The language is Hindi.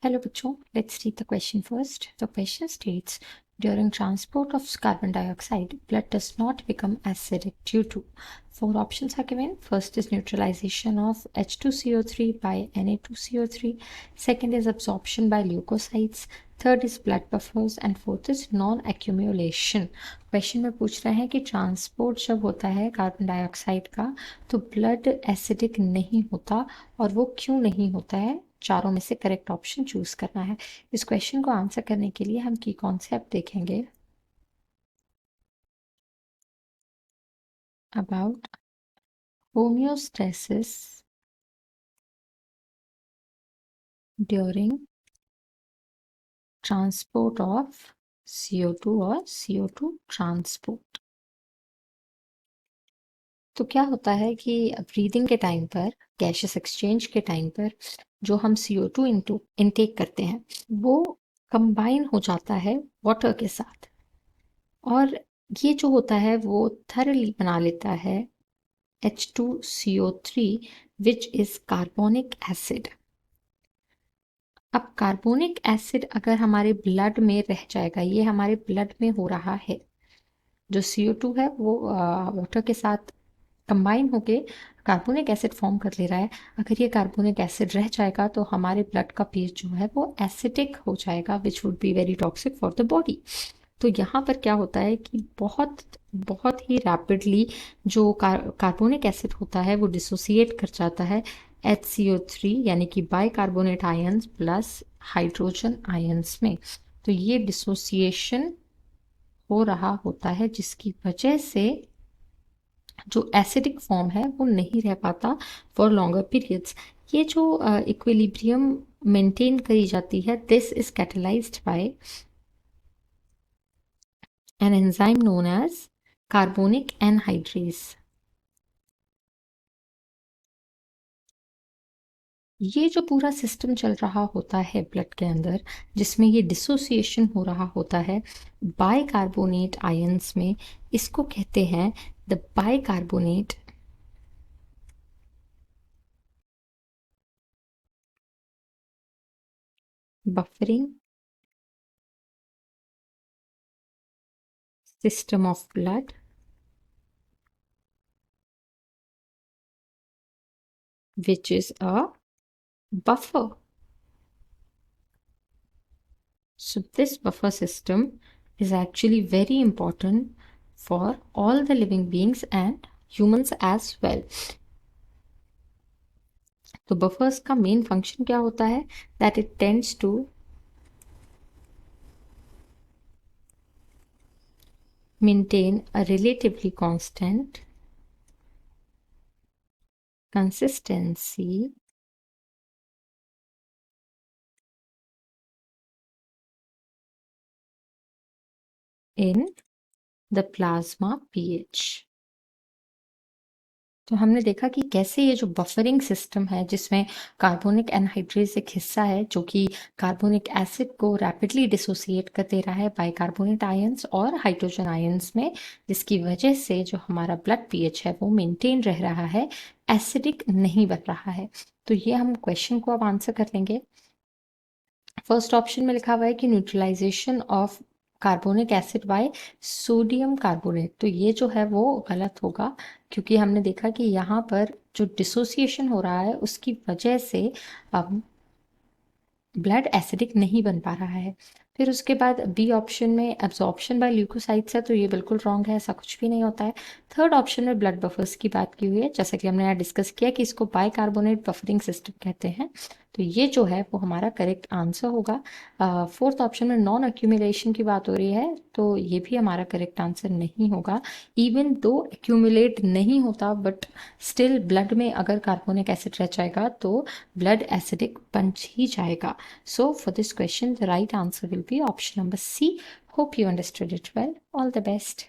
Hello, बच्चों. Let's read the question first. The question states, during transport of carbon dioxide, blood does not become acidic due to. Four options are given. First is neutralization of H2CO3 by Na2CO3. Second is absorption by leukocytes. Third is blood buffers. And fourth is non-accumulation. Question में पूछ रहे हैं कि ट्रांसपोर्ट जब होता है कार्बन डाइऑक्साइड का तो ब्लड एसिडिक नहीं होता, और वो क्यों नहीं होता है. चारों में से करेक्ट ऑप्शन चूज करना है. इस क्वेश्चन को आंसर करने के लिए हम की कॉन्सेप्ट देखेंगे about homeostasis during transport of CO2 और CO2 ट्रांसपोर्ट. तो क्या होता है कि ब्रीदिंग के टाइम पर, गैसेस एक्सचेंज के टाइम पर जो हम CO2 इनटेक करते हैं वो कंबाइन हो जाता है वाटर के साथ, और ये जो होता है वो थरली बना लेता है H2CO3 which is carbonic acid. अब कार्बोनिक एसिड अगर हमारे ब्लड में रह जाएगा, ये हमारे ब्लड में हो रहा है, जो CO2 है वो वाटर के साथ कंबाइन होके कार्बोनिक एसिड फॉर्म कर ले रहा है. अगर ये कार्बोनिक एसिड रह जाएगा तो हमारे ब्लड का पीएच जो है वो एसिडिक हो जाएगा, which would be very toxic for the body. तो यहाँ पर क्या होता है कि बहुत बहुत ही रैपिडली जो कार्बोनिक एसिड होता है वो डिसोसिएट कर जाता है HCO3 यानी कि bicarbonate ions plus hydrogen ions में. तो ये डिसोसिएशन हो रहा होता है जिसकी वजह से जो एसिडिक फॉर्म है वो नहीं रह पाता फॉर लॉन्गर पीरियड्स. ये जो इक्विलिब्रियम मेंटेन करी जाती है, this is catalysed by an enzyme known as carbonic anhydrase. ये जो पूरा सिस्टम चल रहा होता है ब्लड के अंदर, जिसमें ये डिसोसिएशन हो रहा होता है बाइकार्बोनेट आयंस में, इसको कहते हैं the bicarbonate buffering system of blood, which is a buffer. So this buffer system is actually very important for all the living beings and humans as well. तो बफर्स का मेन फंक्शन क्या होता है, that it tends to maintain a relatively constant consistency in the plasma pH. तो हमने देखा कि कैसे ये जो बफरिंग सिस्टम है जिसमें कार्बोनिक एनहाइड्रेज एक हिस्सा है जो कि कार्बोनिक एसिड को रैपिडली डिसोसिएट कर दे रहा है बाइकार्बोनेट आयंस और हाइड्रोजन आयंस में, जिसकी वजह से जो हमारा ब्लड पीएच है वो मेंटेन रह रहा है, एसिडिक नहीं बन रहा है. तो ये हम क्वेश्चन को अब आंसर कर लेंगे. फर्स्ट ऑप्शन में लिखा हुआ है कि neutralisation of carbonic acid by sodium carbonate. तो ये जो है वो गलत होगा, क्योंकि हमने देखा कि यहाँ पर जो डिसोसिएशन हो रहा है उसकी वजह से ब्लड एसिडिक नहीं बन पा रहा है. फिर उसके बाद बी ऑप्शन में एब्जॉर्प्शन बाय ल्यूकोसाइट्स है, तो ये बिल्कुल रॉन्ग है, ऐसा कुछ भी नहीं होता है. थर्ड ऑप्शन में ब्लड बफर्स की बात की हुई है, जैसा कि हमने यहाँ डिस्कस किया कि इसको बाइकार्बोनेट बफरिंग सिस्टम कहते हैं. तो ये जो है वो हमारा करेक्ट आंसर होगा. फोर्थ ऑप्शन में नॉन अक्यूमुलेशन की बात हो रही है, तो ये भी हमारा करेक्ट आंसर नहीं होगा. इवन दो एक्यूमुलेट नहीं होता, बट स्टिल ब्लड में अगर कार्बोनिक एसिड रह जाएगा तो ब्लड एसिडिक बन ही जाएगा. So for this question, the right answer will be option number C. Hope you understood it well. All the best.